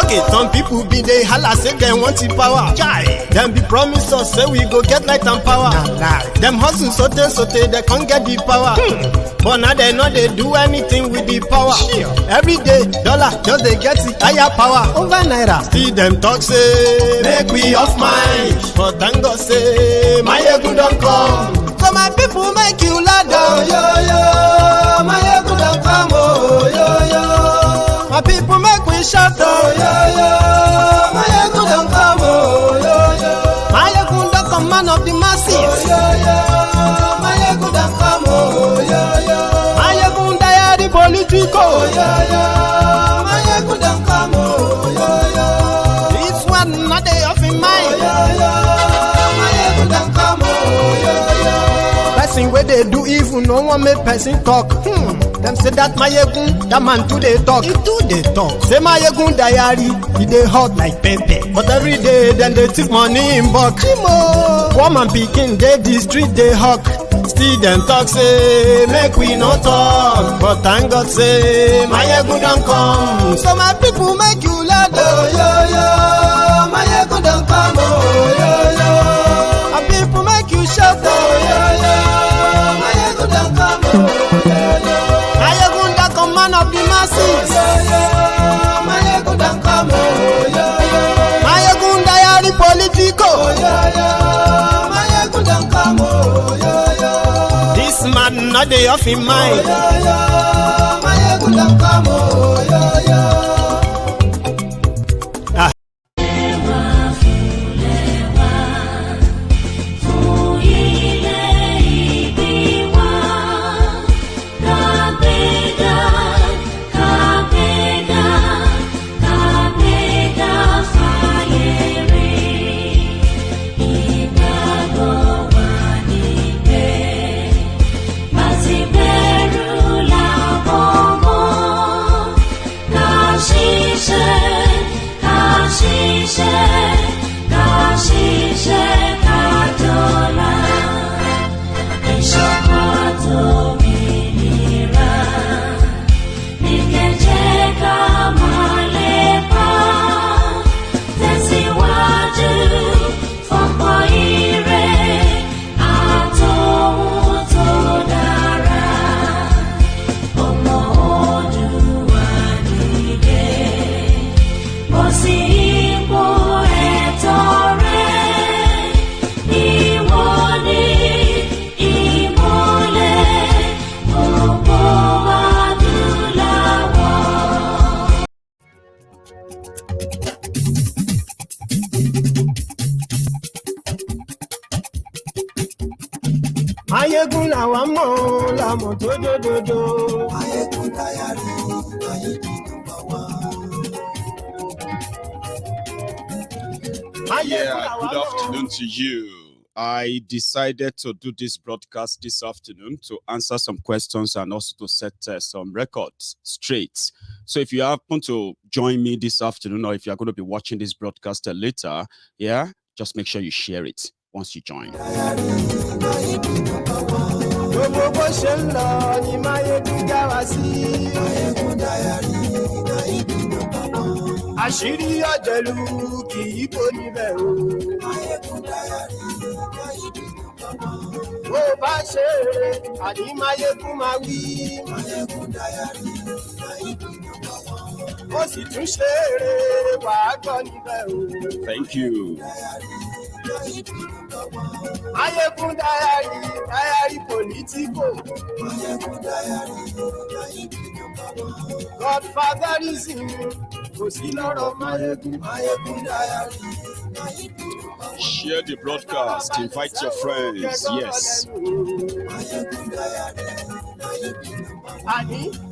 Okay, some people be they holla say they want the power. Them be promise us say we go get light and power. Them hustle sote they can't get the power. But now they know they do anything with the power. Every day, dollar just they get the higher power. Over naira, still them talk say make we off mind. But thank God say Maiyegun don't come. So my people make you loud down. Yo yo, Maiyegun don't come. Oh yo yo, my people make we shout. Oh yo yo, Maiyegun don't come. Oh yo yo, Maiyegun don't come, man of the masses. Oh yo yo, Maiyegun don't come. Oh yo yo, Maiyegun diary Politico. Oh yo yo, Maiyegun don't come. Oh yo yo, this one not they off in mind. Oh yo yo, Maiyegun don't come. Oh yo yo, person where they do evil, no one make person talk. Them say that Maiyegun, that man too they talk. He too they talk. Say Maiyegun diary, he they hot like pepper. But every day then they take money in bulk. Poor man picking, they the street they hawk. Still them talk say make we no talk. But thank God say Maiyegun don't come. So my people make you loud. Oh yo yo, Maiyegun don't come. Oh yo yo, my people make you shout. Oh yo yo, Maiyegun don't come. Oh yo yo, Maiyegun don't come, man of the masses. Oh yo yo, Maiyegun don't come. Oh yo yo, Maiyegun diary Politico. Oh yo yo, Maiyegun don't come. Oh yo yo, this man not they off in mind. Oh yo yo, Maiyegun don't come. Oh yo yo. Maiyegun làwa mọ̀ làmọ̀ tó dòdòdò. Maiyegun diary, Maiyegun number one. Yeah, good afternoon to you. I decided to do this broadcast this afternoon to answer some questions and also to set some records straight. So if you happen to join me this afternoon, or if you're going to be watching this broadcast later, yeah, just make sure you share it once you join. Àṣírí ọ̀jẹ̀lú kì í kó níbẹ̀ o. Bó bá ṣe eré, àní Maiyegun máa wí. Ó sì tún ṣe eré, wàá gbọ́ níbẹ̀ o. Thank you. Maiyegun diary Politico. Godfatherism. Share the broadcast, invite your friends, yes.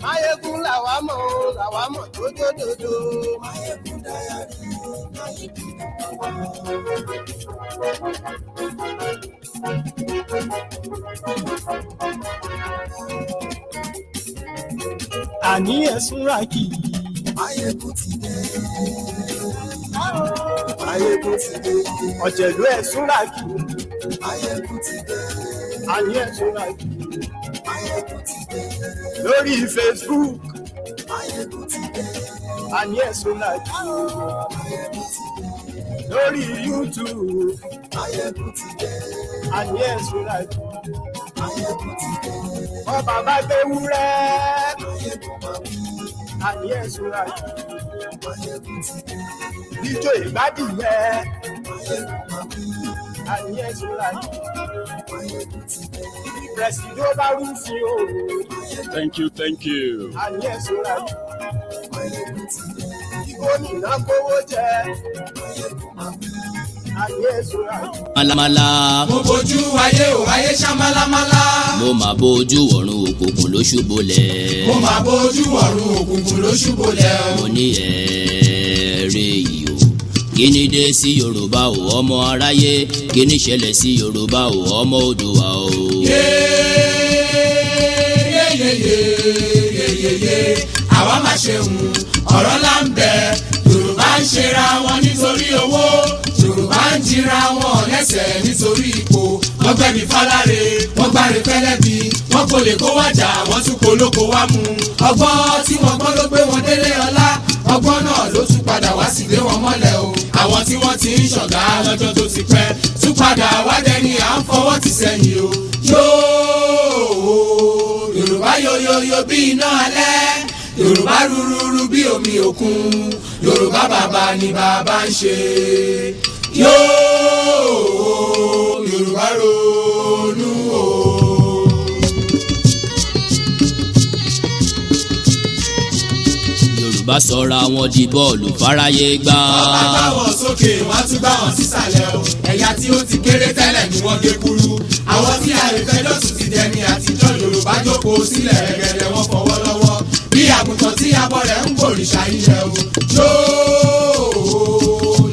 Maiyegun làwa mọ̀ tó dòdòdò. Àní ẹ̀sùn rà kì í. Maiyegun ti dé. Maiyegun ti dé. Ọ̀jẹ̀lú ẹ̀sùn rà kì í. Maiyegun ti dé. Àní ẹ̀sùn rà kì í. Maiyegun ti dé. Lórí Facebook. Maiyegun ti dé. And yes, we like lórí YouTube. And yes, we like wọ́n bàbá gbé wúrẹ́. And yes, we like ijó ìgbádìyẹ. And yes, we like Presido bá rúfin o. Thank you, thank you. And yes, we like gómìnà kówó jẹ. And yes, we like Malamala. Mo bojú ayé o, ayé ṣá málámálá. Mo máa bójú ọ̀run òkùnkùn ló ṣubúlẹ̀. Mo máa bójú ọ̀run òkùnkùn ló ṣubúlẹ̀ o. Mo ní ẹ̀ẹ́rẹ́ yìí o. Kí ni dé sí Yorùbá o ọmọ aráyé? Kí ni ṣẹlẹ̀ sí Yorùbá o ọmọ Oòduà o? Yeyeyeyeyeyeye, àwa máa ṣeun ọ̀rọ̀ là ń bẹ. Yorùbá ń ṣera wọn nítorí owó. Yorùbá ń jìra wọn lẹ́sẹ̀ nítorí ipò. Wọ́n gbẹ̀mí fáláre, wọ́n gbáre pẹ́lẹ́bí. Wọ́n kò lè kó wájà, wọ́n tún polóko wá mú. Ọgbọ́n tí wọ́n gbọ́n ló gbé wọn délé ọlá. Ọgbọ́n náà ló tún padà wá sí gbé wọn mọ́lẹ̀ o. Àwọn tí wọ́n ti ń ṣọ̀gá lọ́jọ́ tó ti pẹ́ tún padà wá dẹni à ń fọwọ́ ti sẹ́yìn o. Yóò Yorùbá yoyoyo bí iná alẹ́. Yorùbá rúrúrú bí omi òkun. Yorùbá bàbá ni bàbá ń ṣe. Yóò Yorùbá ronú o. Yorùbá sọra wọn di bọ́ọ̀lù fáráyé gbá. Wọ́n bá gbá wọn sókè, wọ́n tún gbá wọn sísàlẹ̀ o. Ẹ̀yà tí ó ti kéré tẹ́lẹ̀ ni wọ́n gé kúrú. Àwọn tí àrèfẹ́jọ́ tún ti dẹni àtijọ́. Yorùbá jókòó sílẹ̀ rẹ̀gẹ̀dẹ̀ wọn fọwọ́ lọ́wọ́. Bí àgùntàn tí abọ́ rẹ̀ ń gbòrìṣà ilẹ̀ o. Yóò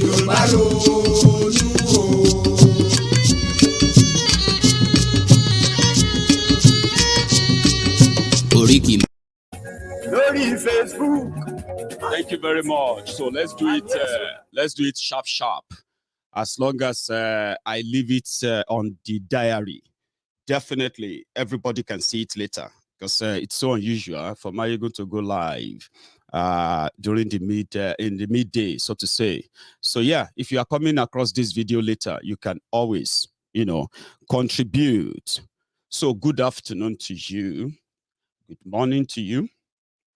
Yorùbá ronú o. Oríkì lórí Facebook. Thank you very much. So let's do it. Let's do it sharp, sharp. As long as I leave it on the diary, definitely everybody can see it later because it's so unusual for Maiyegun to go live during the in the midday, so to say. So yeah, if you are coming across this video later, you can always, contribute. So good afternoon to you, good morning to you,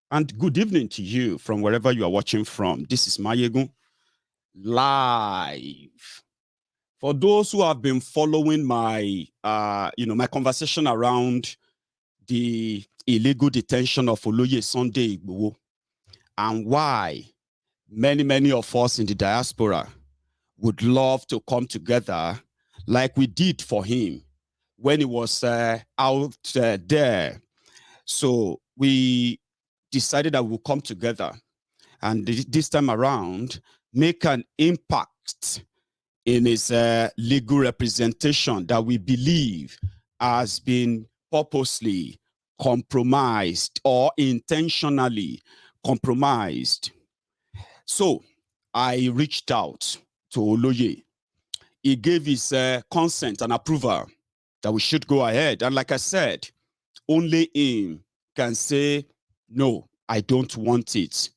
and good evening to you from wherever you are watching from. This is Maiyegun live. For those who have been following my, my conversation around the illegal detention of Oloye Sunday Igboho and why many of us in the diaspora would love to come together like we did for him when he was out there. So we decided that we'll come together and this time around make an impact in his legal representation that we believe has been purposely compromised or intentionally compromised. So I reached out to Oloye. He gave his consent and approval that we should go ahead. And like I said, only him can say, no, I don't want it.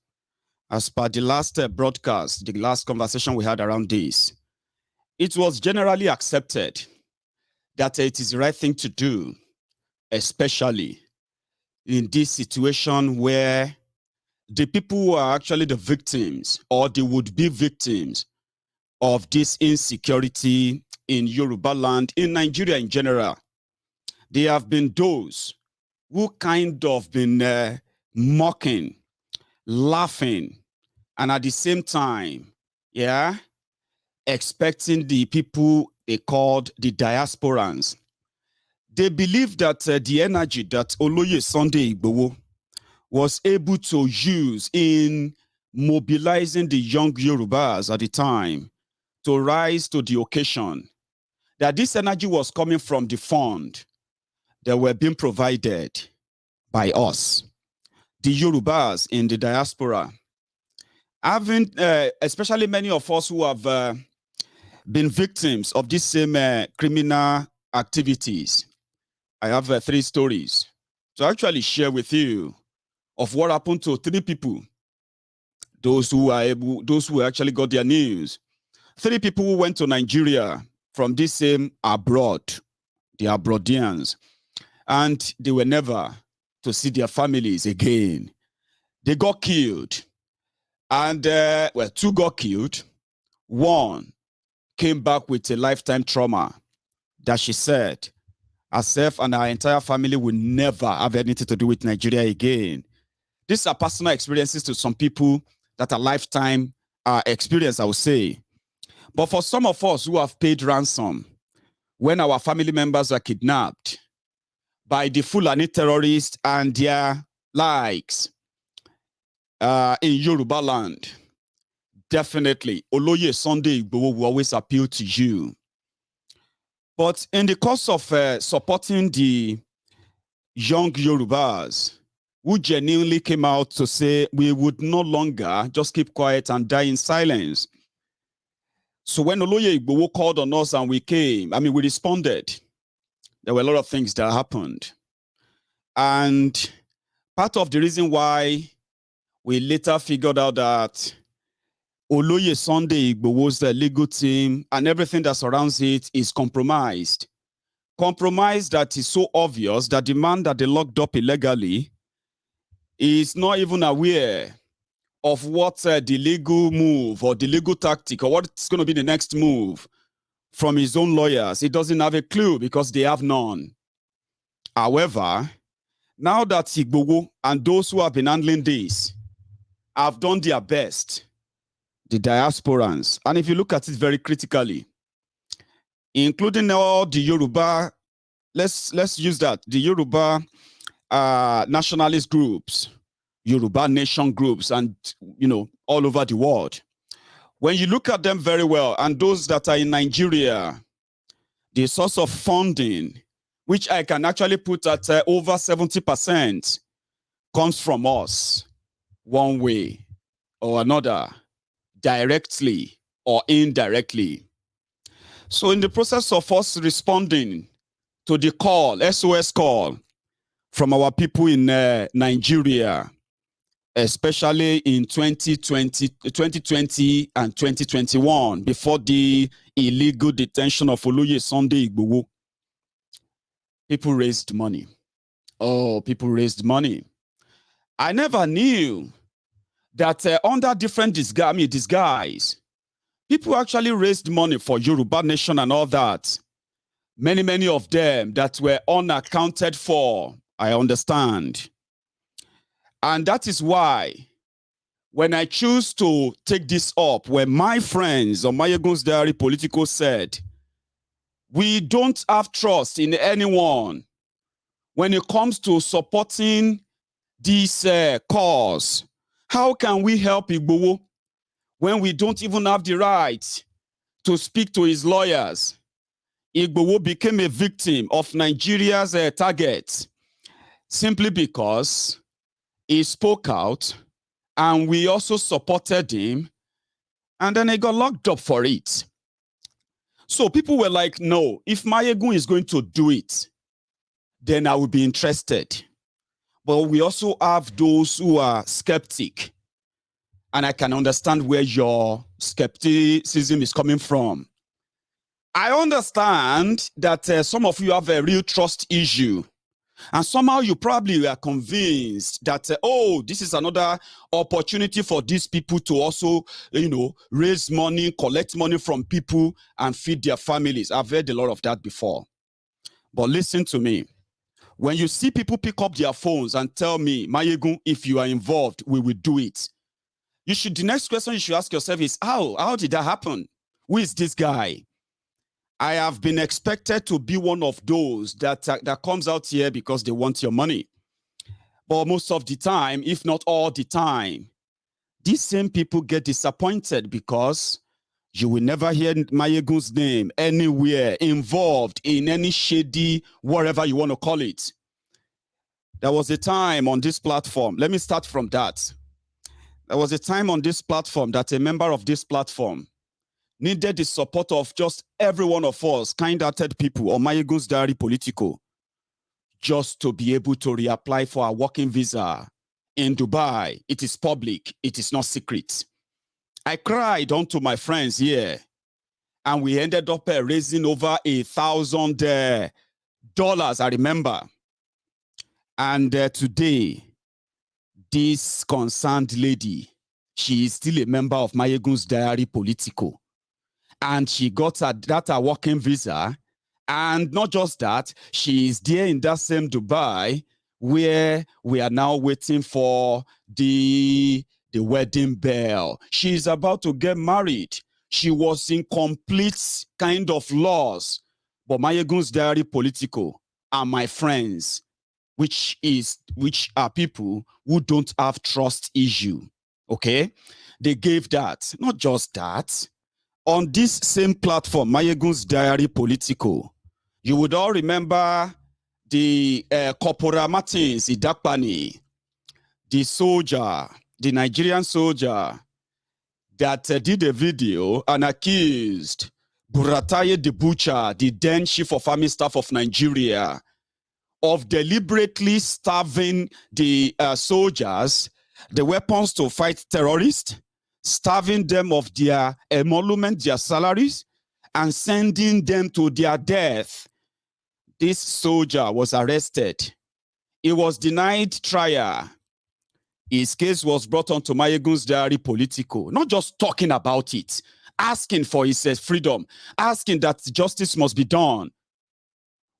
As per the last broadcast, the last conversation we had around this, it was generally accepted that it is the right thing to do, especially in this situation where the people who are actually the victims or the would-be victims of this insecurity in Yoruba land, in Nigeria in general, they have been those who kind of been mocking, laughing, and at the same time, expecting the people they called the diasporans. They believe that the energy that Oloye Sunday Igboho was able to use in mobilizing the young Yorubas at the time to rise to the occasion, that this energy was coming from the fund that were being provided by us, the Yorubas in the diaspora. Having, especially many of us who have been victims of these same criminal activities. I have 3 stories to actually share with you of what happened to 3 people those who actually got their news. 3 people who went to Nigeria from this same abroad, the Abroadians, and they were never to see their families again. They got killed. And, 2 got killed. 1 came back with a lifetime trauma that she said herself and her entire family will never have anything to do with Nigeria again. These are personal experiences to some people that are lifetime experience, I would say. But for some of us who have paid ransom when our family members are kidnapped by the Fulani terrorists and their likes in Yoruba land, definitely Oloye Sunday Igboho will always appeal to you. But in the course of supporting the young Yorubas who genuinely came out to say we would no longer just keep quiet and die in silence. So when Oloye Igboho called on us and we came, we responded. There were a lot of things that happened. And part of the reason why we later figured out that Oloye Sunday Igboho's legal team and everything that surrounds it is compromised. Compromise that is so obvious that the man that they locked up illegally is not even aware of what the legal move or the legal tactic or what's going to be the next move from his own lawyers. He doesn't have a clue because they have none. However, now that Igboho and those who have been handling this have done their best, the diasporans, and if you look at it very critically, including all the Yoruba, let's use that, the Yoruba nationalist groups, Yoruba nation groups, and all over the world. When you look at them very well, and those that are in Nigeria, the source of funding, which I can actually put at over 70%, comes from us, one way or another, directly or indirectly. So in the process of us responding to the call, SOS call, from our people in Nigeria, especially in 2020 and 2021, before the illegal detention of Oloye Sunday Igboho, people raised money. Oh, people raised money. I never knew that under different disguise, people actually raised money for Yoruba Nation and all that. Many of them that were unaccounted for, I understand. And that is why when I choose to take this up, when my friends on Maiyegun's Diary Politico said, we don't have trust in anyone when it comes to supporting this cause. How can we help Igboho when we don't even have the right to speak to his lawyers? Igboho became a victim of Nigeria's target simply because he spoke out and we also supported him, and then he got locked up for it. So people were like, no, if Maiyegun is going to do it, then I will be interested. But we also have those who are skeptic. And I can understand where your skepticism is coming from. I understand that some of you have a real trust issue. And somehow you probably are convinced that, this is another opportunity for these people to also, raise money, collect money from people and feed their families. I've heard a lot of that before. But listen to me. When you see people pick up their phones and tell me, Maiyegun, if you are involved, we will do it. The next question you should ask yourself is, how did that happen? Who is this guy? I have been expected to be one of those that comes out here because they want your money. But most of the time, if not all the time, these same people get disappointed because you will never hear Maiyegun's name anywhere involved in any shady, whatever you want to call it. There was a time on this platform. Let me start from that. There was a time on this platform that a member of this platform needed the support of just every one of us, kind-hearted people on Maiyegun's Diary Politico, just to be able to reapply for a working visa in Dubai. It is public. It is not secret. I cried unto my friends here, and we ended up raising over $1,000, I remember. And today, this concerned lady, she is still a member of Maiyegun's diary Politico. And she got that working visa. And not just that, she is there in that same Dubai where we are now waiting for the wedding bell. She is about to get married. She was in complete kind of loss. But Maiyegun's diary Politico are my friends, which are people who don't have trust issue. Okay? They gave that. Not just that. On this same platform, Maiyegun's diary Politico, you would all remember the Corporal Martins Idakpani, the soldier, the Nigerian soldier that did a video and accused Burataye the Butcher, the then chief of army staff of Nigeria, of deliberately starving the soldiers, the weapons to fight terrorists, starving them of their emolument, their salaries, and sending them to their death. This soldier was arrested. He was denied trial. His case was brought onto Maiyegun's diary Politico, not just talking about it, asking for his freedom, asking that justice must be done.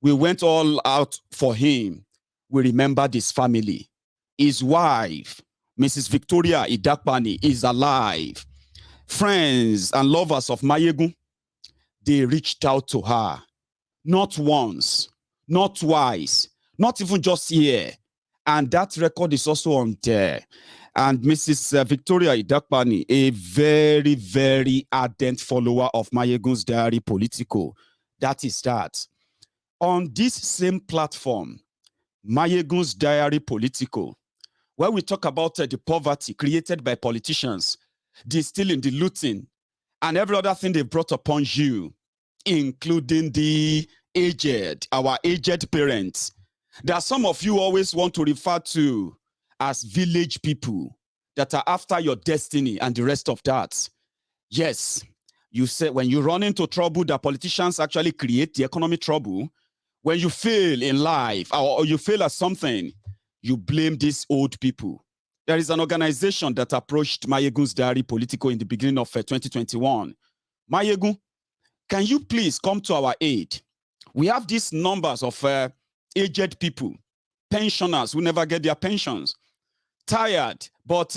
We went all out for him. We remembered his family. His wife, Mrs. Victoria Idakpani, is alive. Friends and lovers of Maiyegun, they reached out to her. Not once, not twice, not even just here. And that record is also on there. And Mrs. Victoria Idakpani, a very, very ardent follower of Maiyegun's diary Politico. That is that. On this same platform, Maiyegun's diary Politico, where we talk about the poverty created by politicians, the stealing, the looting, and every other thing they brought upon you, including the aged, our aged parents. There are some of you always want to refer to as village people that are after your destiny and the rest of that. Yes, you say when you run into trouble, the politicians actually create the economic trouble. When you fail in life or you fail at something, you blame these old people. There is an organization that approached Maiyegun's diary Politico in the beginning of 2021. Maiyegun, can you please come to our aid? We have these numbers of aged people, pensioners who never get their pensions, tired, but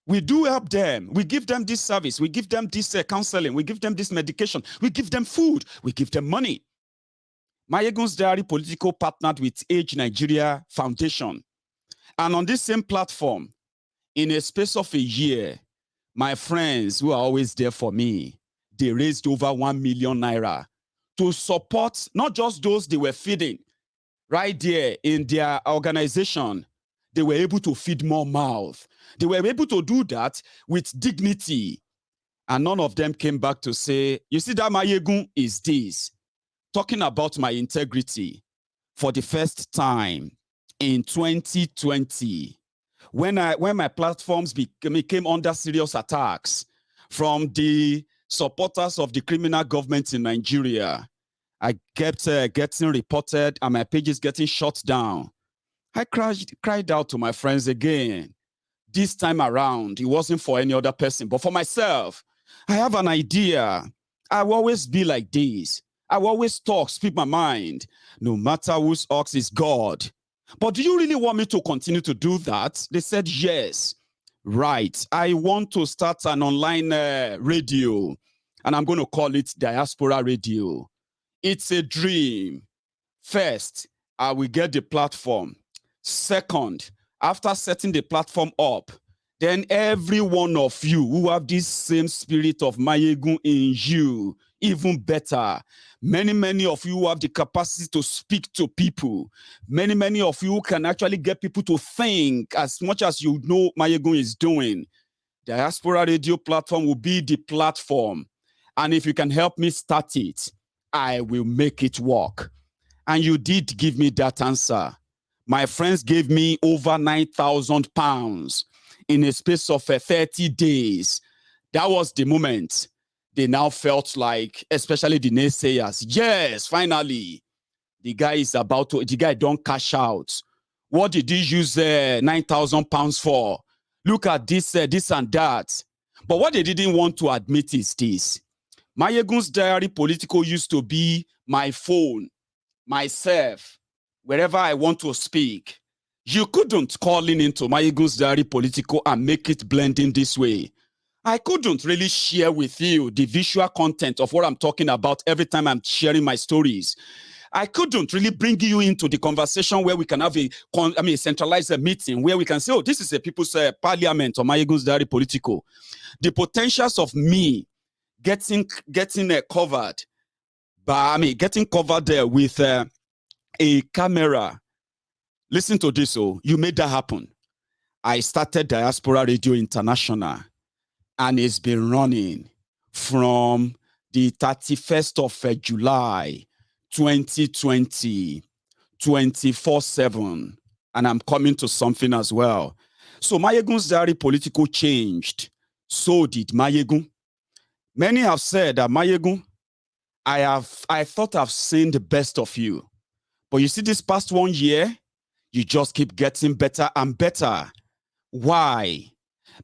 we do help them. We give them this service. We give them this counseling. We give them this medication. We give them food. We give them money. Maiyegun's diary Politico partnered with Age Nigeria Foundation. And on this same platform, in a space of a year, my friends who are always there for me, they raised over 1 million naira to support not just those they were feeding. Right there in their organization, they were able to feed more mouths. They were able to do that with dignity. And none of them came back to say, you see that Maiyegun is this. Talking about my integrity for the first time in 2020, when my platforms became under serious attacks from the supporters of the criminal government in Nigeria, I kept getting reported and my pages getting shut down. I cried out to my friends again. This time around, it wasn't for any other person, but for myself. I have an idea. I will always be like this. I will always talk, speak my mind, no matter whose ox is God. But do you really want me to continue to do that? They said, yes. Right. I want to start an online radio, and I'm going to call it Diaspora Radio. It's a dream. First, I will get the platform. Second, after setting the platform up, then every one of you who have this same spirit of Maiyegun in you, even better. Many of you have the capacity to speak to people. Many of you can actually get people to think as much as you know Maiyegun is doing. The Diaspora Radio platform will be the platform. And if you can help me start it, I will make it work. And you did give me that answer. My friends gave me over 9,000 pounds in a space of 30 days. That was the moment they now felt like, especially the naysayers, yes, finally, the guy don't cash out. What did he use 9,000 pounds for? Look at this, this and that. But what they didn't want to admit is this. Maiyegun's diary Politico used to be my phone, myself, wherever I want to speak. You couldn't call into Maiyegun's diary Politico and make it blend in this way. I couldn't really share with you the visual content of what I'm talking about every time I'm sharing my stories. I couldn't really bring you into the conversation where we can have a centralized meeting where we can say, oh, this is a people's parliament or Maiyegun's diary Politico. The potentials of me getting covered there with a camera. Listen to this, oh, you made that happen. I started Diaspora Radio International, and it's been running from the 31st of July, 2020, 24/7. And I'm coming to something as well. So Maiyegun's diary Politico changed. So did Maiyegun. Many have said that Maiyegun, I thought I've seen the best of you. But you see, this past 1 year, you just keep getting better and better. Why?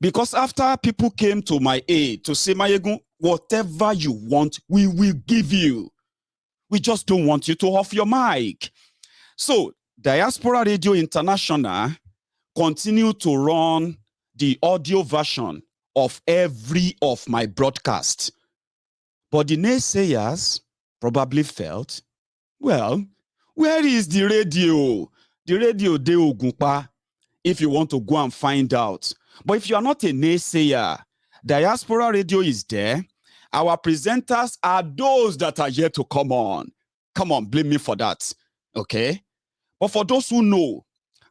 Because after people came to my aid to say, Maiyegun, whatever you want, we will give you. We just don't want you to off your mic. So Diaspora Radio International continue to run the audio version of every of my broadcasts. But the naysayers probably felt, well, where is the radio? The radio de Ogunpa, if you want to go and find out. But if you are not a naysayer, Diaspora Radio is there. Our presenters are those that are yet to come on. Come on, blame me for that. Okay? But for those who know,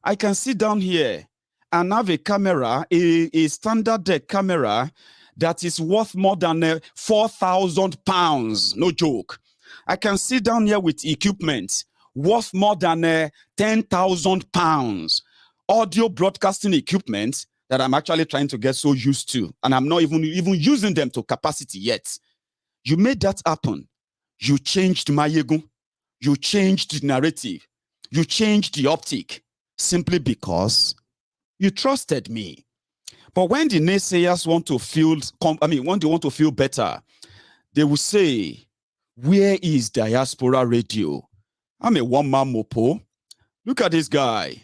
I can sit down here and have a camera, a standard camera that is worth more than 4,000 pounds. No joke. I can sit down here with equipment worth more than 10,000 pounds. Audio broadcasting equipment that I'm actually trying to get so used to. And I'm not even using them to capacity yet. You made that happen. You changed Maiyegun. You changed the narrative. You changed the optic simply because you trusted me. But when the naysayers want to feel better, they will say, where is Diaspora Radio? I'm a one-man mopo. Look at this guy.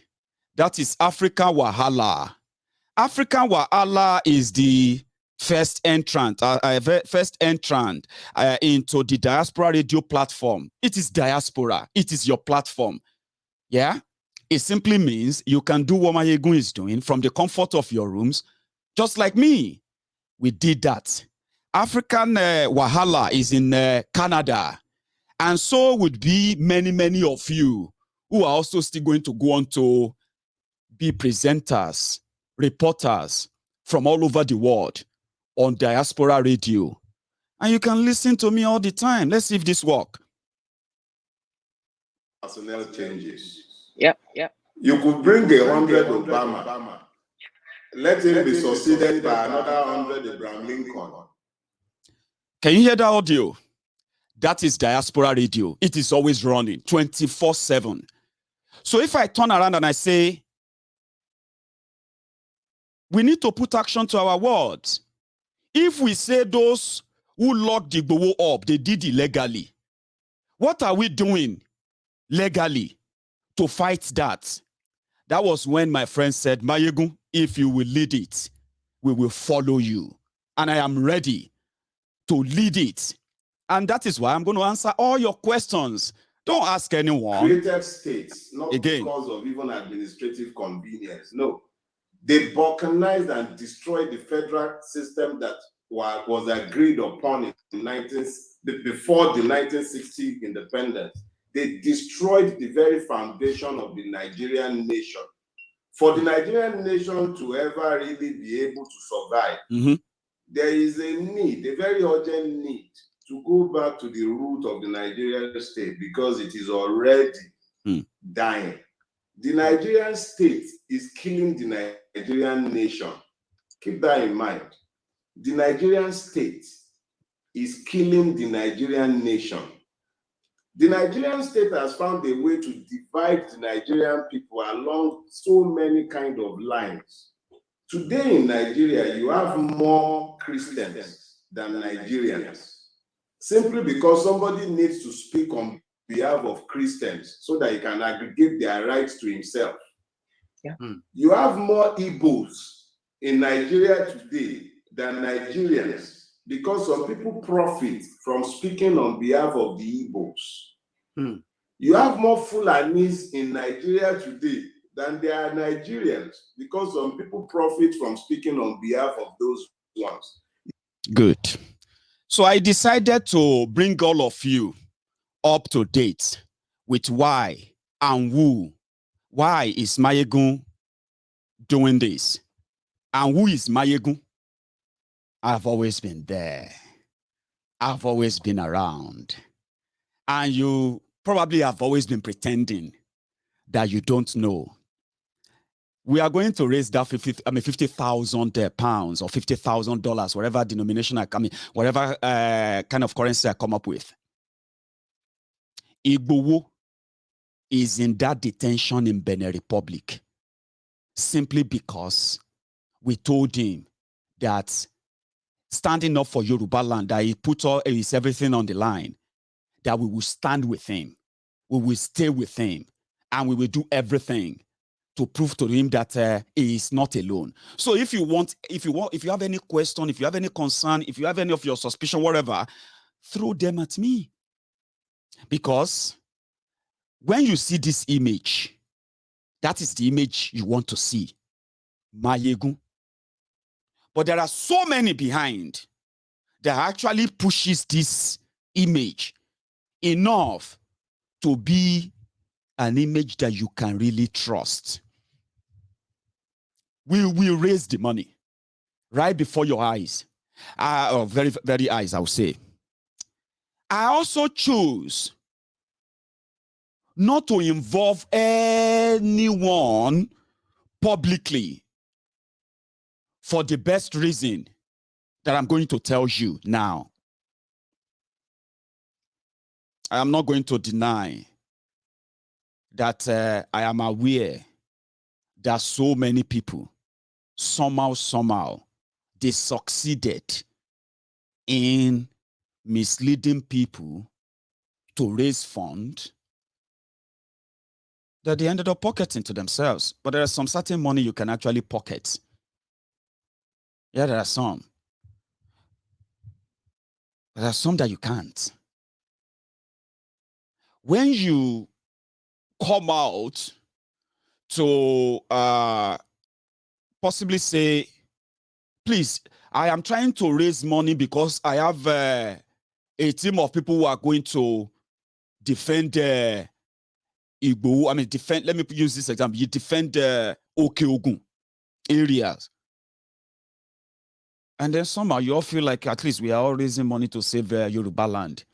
That is African Wahala. African Wahala is the first entrant into the Diaspora Radio platform. It is Diaspora. It is your platform. Yeah? It simply means you can do what Maiyegun is doing from the comfort of your rooms, just like me. We did that. African Wahala is in Canada. And so would be many, many of you who are also still going to go on to be presenters, reporters from all over the world on Diaspora Radio. And you can listen to me all the time. Let's see if this works. Personnel changes. Yep. You could bring 100 Obama. Let him be succeeded by another 100 Abraham Lincoln. Can you hear that audio? That is Diaspora Radio. It is always running 24/7. So if I turn around and I say, we need to put action to our words. If we say those who locked Igboho up, they did illegally, what are we doing legally to fight that? That was when my friend said, Maiyegun, if you will lead it, we will follow you. And I am ready to lead it. And that is why I'm going to answer all your questions. Don't ask anyone. Created states, not because of even administrative convenience. No. They balkanized and destroyed the federal system that was agreed upon before the 1960 independence. They destroyed the very foundation of the Nigerian nation. For the Nigerian nation to ever really be able to survive, there is a need, a very urgent need, to go back to the root of the Nigerian state because it is already dying. The Nigerian state is killing the Nigerian nation. Keep that in mind. The Nigerian state is killing the Nigerian nation. The Nigerian state has found a way to divide the Nigerian people along so many kind of lines. Today in Nigeria, you have more Christians than Nigerians, simply because somebody needs to speak on behalf of Christians so that he can aggregate their rights to himself. Yeah. You have more Igbos in Nigeria today than Nigerians, because some people profit from speaking on behalf of the Igbos. You have more Fulanis in Nigeria today than there are Nigerians, because some people profit from speaking on behalf of those ones. Good. So I decided to bring all of you up to date with why and who. Why is Maiyegun doing this? And who is Maiyegun? I've always been there. I've always been around. And you probably have always been pretending that you don't know. We are going to raise that 50,000 pounds or $50,000, whatever denomination whatever kind of currency I come up with. Igboho is in that detention in Benin Republic simply because we told him that standing up for Yoruba land, that he put all his everything on the line, that we will stand with him, we will stay with him, and we will do everything to prove to him that he is not alone. So if you have any question, if you have any concern, if you have any of your suspicion, whatever, throw them at me. Because when you see this image, that is the image you want to see. Maiyegun. But there are so many behind that actually pushes this image enough to be an image that you can really trust. We will raise the money right before your eyes. Very, very eyes, I would say. I also choose not to involve anyone publicly for the best reason that I'm going to tell you now. I am not going to deny that I am aware that so many people, somehow, they succeeded in misleading people to raise funds that they ended up pocketing to themselves. But there is some certain money you can actually pocket. Yeah, there are some. There are some that you can't. When you come out to possibly say, please, I am trying to raise money because I have a team of people who are going to defend Igboho. Let me use this example. You defend Okeogun areas. And then somehow you all feel like at least we are all raising money to save Yoruba land.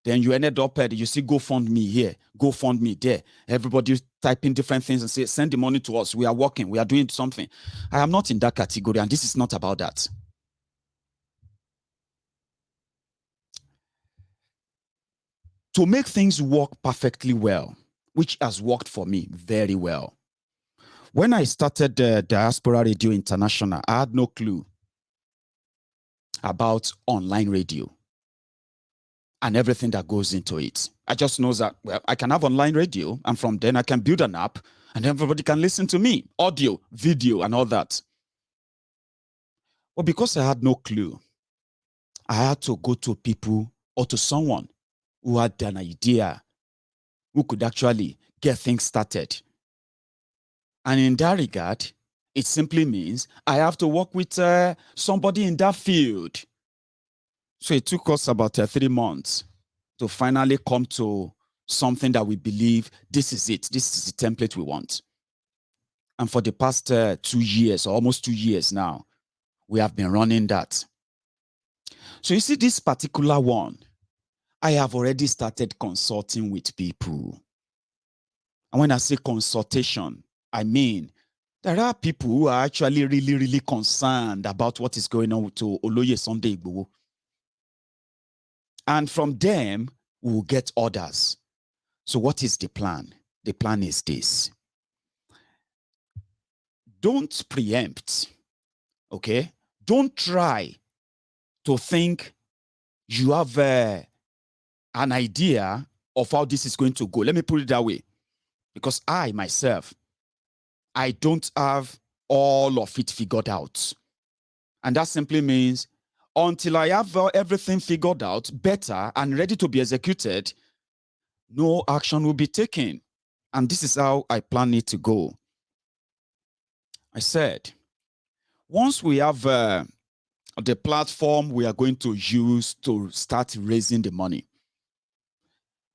Then you ended up you see GoFundMe here, GoFundMe there. Everybody typing different things and say, send the money to us. We are working. We are doing something. I am not in that category, and this is not about that. To make things work perfectly well, which has worked for me very well. When I started Diaspora Radio International, I had no clue about online radio and everything that goes into it. I just know that, well, I can have online radio, and from then I can build an app and everybody can listen to me, audio, video, and all that. Well, because I had no clue, I had to go to people or to someone who had an idea, who could actually get things started. And in that regard, it simply means I have to work with somebody in that field. So it took us about 3 months to finally come to something that we believe this is it. This is the template we want. And for the past 2 years, or almost 2 years now, we have been running that. So you see, this particular one, I have already started consulting with people. And when I say consultation, I mean there are people who are actually really, really concerned about what is going on to Oloye Sunday Igboho. And from them, we will get orders. So what is the plan? The plan is this. Don't preempt, okay? Don't try to think you have an idea of how this is going to go. Let me put it that way. Because I, myself, I don't have all of it figured out. And that simply means until I have everything figured out better and ready to be executed, no action will be taken. And this is how I plan it to go. I said, once we have the platform we are going to use to start raising the money.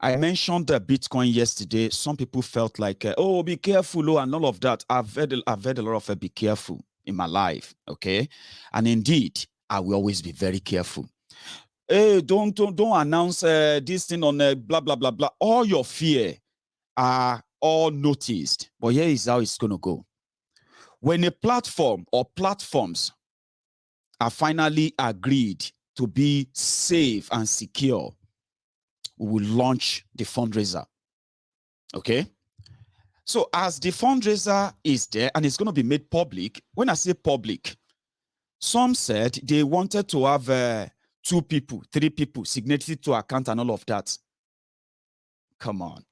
I mentioned the Bitcoin yesterday. Some people felt like, oh, be careful, and all of that. I've heard a lot of be careful in my life, okay? And indeed, I will always be very careful. Hey, don't announce this thing on blah, blah, blah, blah. All your fear are all noticed. But here is how it's going to go. When a platform or platforms are finally agreed to be safe and secure, we will launch the fundraiser. Okay? So as the fundraiser is there and it's going to be made public, when I say public, some said they wanted to have 2 people, 3 people, signatory to account and all of that. Come on.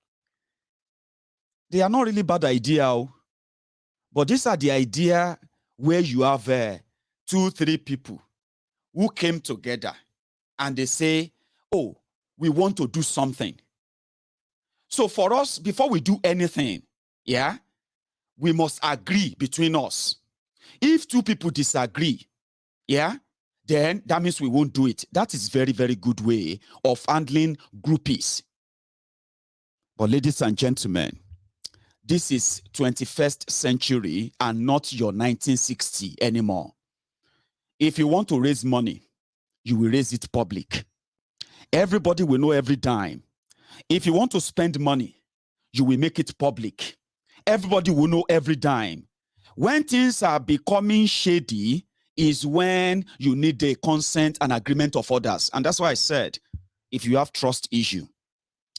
They are not really bad idea, but these are the idea where you have 2, 3 people who came together and they say, oh, we want to do something. So for us, before we do anything, yeah, we must agree between us. If 2 people disagree, yeah, then that means we won't do it. That is very, very good way of handling groupies. But ladies and gentlemen, this is 21st century and not your 1960 anymore. If you want to raise money, you will raise it public. Everybody will know every dime. If you want to spend money, you will make it public. Everybody will know every dime. When things are becoming shady is when you need the consent and agreement of others. And that's why I said, if you have trust issue,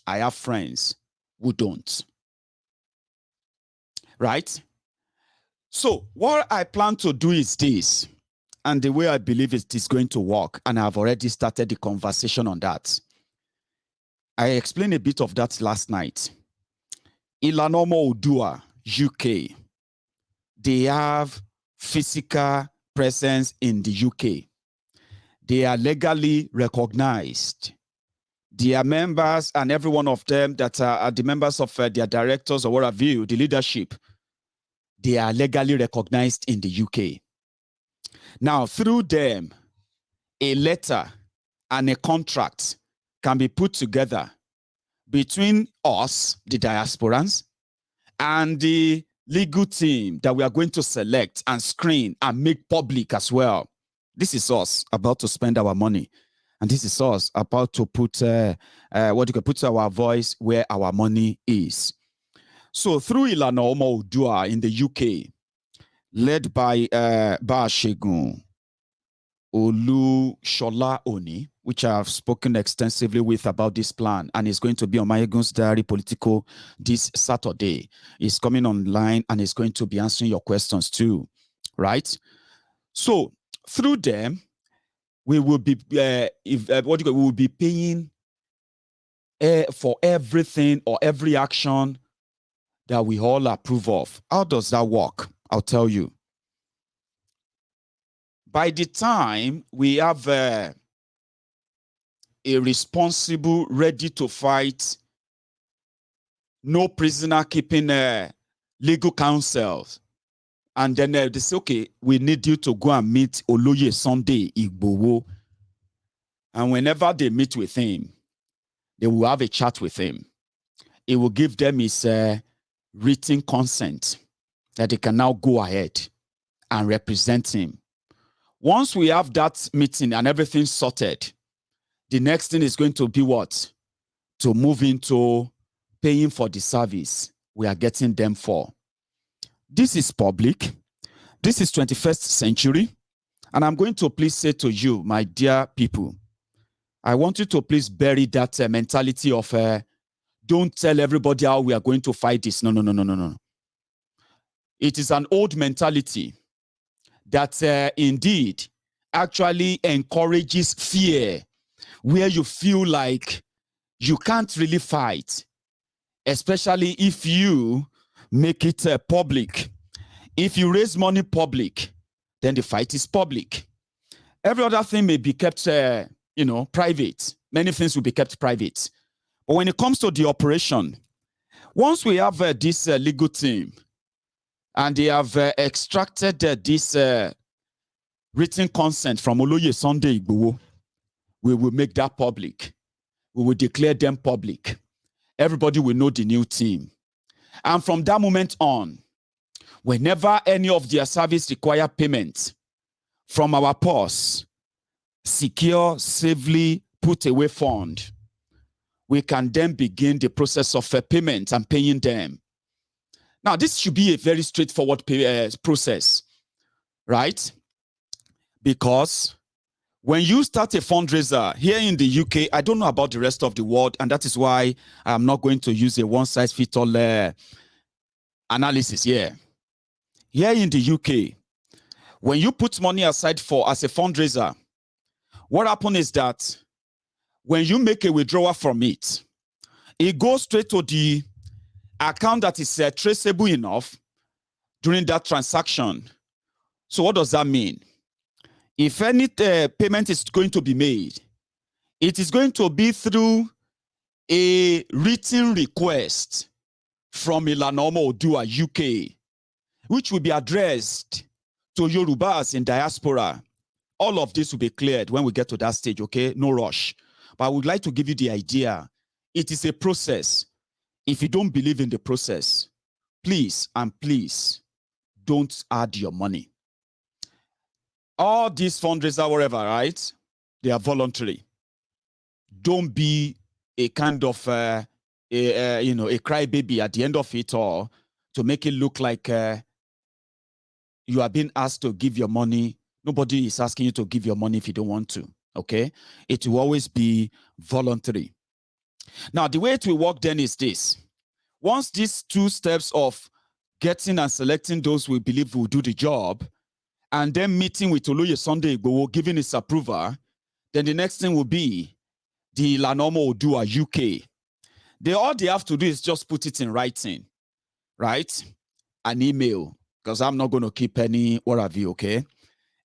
I have friends who don't. Right? So what I plan to do is this, and the way I believe it is going to work, and I've already started the conversation on that. I explained a bit of that last night. Ìlànà Ọmọ Oòduà, UK, they have physical presence in the UK. They are legally recognized. Their members and every one of them that are the members of their directors or what have you, the leadership, they are legally recognized in the UK. Now, through them, a letter and a contract can be put together between us, the diasporans, and the legal team that we are going to select and screen and make public as well. This is us about to spend our money. And this is us about to put put our voice where our money is. So through Ìlànà Ọmọ Oòduà in the UK, led by Maiyegun Shola Oni, which I have spoken extensively with about this plan, and it's going to be on Maiyegun's Diary Politico this Saturday. It's coming online and it's going to be answering your questions too, right? So through them, we will be we will be paying for everything or every action that we all approve of. How does that work? I'll tell you. By the time we have a responsible, ready to fight, no prisoner keeping legal counsel, and then they say, okay, we need you to go and meet Oloye Sunday Igboho. And whenever they meet with him, they will have a chat with him. It will give them his written consent that they can now go ahead and represent him. Once we have that meeting and everything sorted, the next thing is going to be what? To move into paying for the service we are getting them for. This is public. This is 21st century. And I'm going to please say to you, my dear people, I want you to please bury that mentality of don't tell everybody how we are going to fight this. No, no, no, no, no, no. It is an old mentality that indeed actually encourages fear, where you feel like you can't really fight, especially if you make it public. If you raise money public, then the fight is public. Every other thing may be kept, private. Many things will be kept private. But when it comes to the operation, once we have this legal team, and they have extracted this written consent from Oloye Sunday Igboho, we will make that public. We will declare them public. Everybody will know the new team. And from that moment on, whenever any of their service require payment from our purse, secure, safely put away fund, we can then begin the process of payment and paying them. Now, this should be a very straightforward process, right? Because when you start a fundraiser here in the UK, I don't know about the rest of the world, and that is why I'm not going to use a one-size-fits-all analysis here. Here in the UK, when you put money aside as a fundraiser, what happens is that when you make a withdrawal from it, it goes straight to the account that is traceable enough during that transaction. So what does that mean? If any payment is going to be made, it is going to be through a written request from Ilana Omo Oodua UK, which will be addressed to Yorubas in diaspora. All of this will be cleared when we get to that stage, okay? No rush. But I would like to give you the idea. It is a process. If you don't believe in the process, please and please don't add your money. All these fundraisers, whatever, right? They are voluntary. Don't be a kind of a crybaby at the end of it, or to make it look like you are being asked to give your money. Nobody is asking you to give your money if you don't want to. Okay? It will always be voluntary. Now, the way it will work then is this. Once these two steps of getting and selecting those we believe will do the job, and then meeting with Oloye Sunday Igboho, giving his approval, then the next thing will be the Ilana Omo Oodua UK. All they have to do is just put it in writing, right? An email, because I'm not going to keep any what you, okay?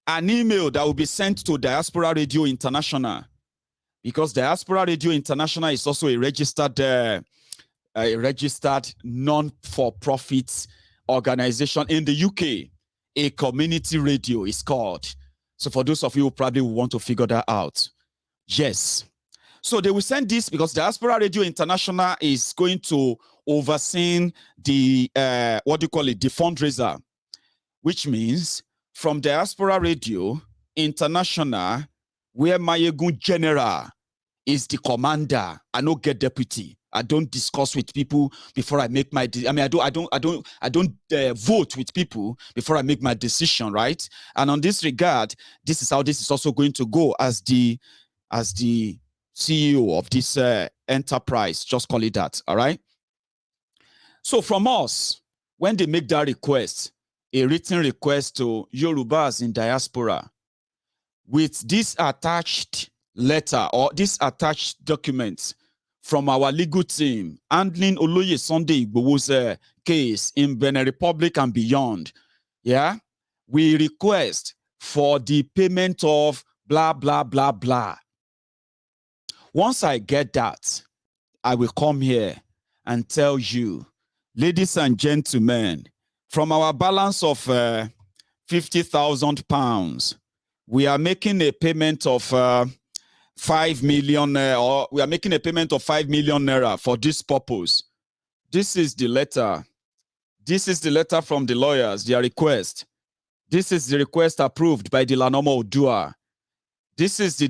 An email that will be sent to Diaspora Radio International, because Diaspora Radio International is also a registered non-for-profit organization in the UK. A community radio is called. So for those of you who probably want to figure that out, yes. So they will send this because Diaspora Radio International is going to oversee the, the fundraiser, which means from Diaspora Radio International, where Maiyegun General is the commander, I don't get deputy. I don't discuss with people before I make my. I don't vote with people before I make my decision, right? And on this regard, this is how this is also going to go as the CEO of this enterprise. Just call it that, all right? So from us, when they make that request, a written request to Yorubas in diaspora, with this attached letter or this attached document from our legal team handling Oloye Sunday Igboho's case in Benin Republic and beyond, yeah, we request for the payment of blah, blah, blah, blah. Once I get that, I will come here and tell you, ladies and gentlemen, from our balance of £50,000, we are making a payment of 5 million, or we are making a payment of 5 million naira for this purpose. This is the letter. This is the letter from the lawyers, their request. This is the request approved by the Ilana Omo Oodua. This is the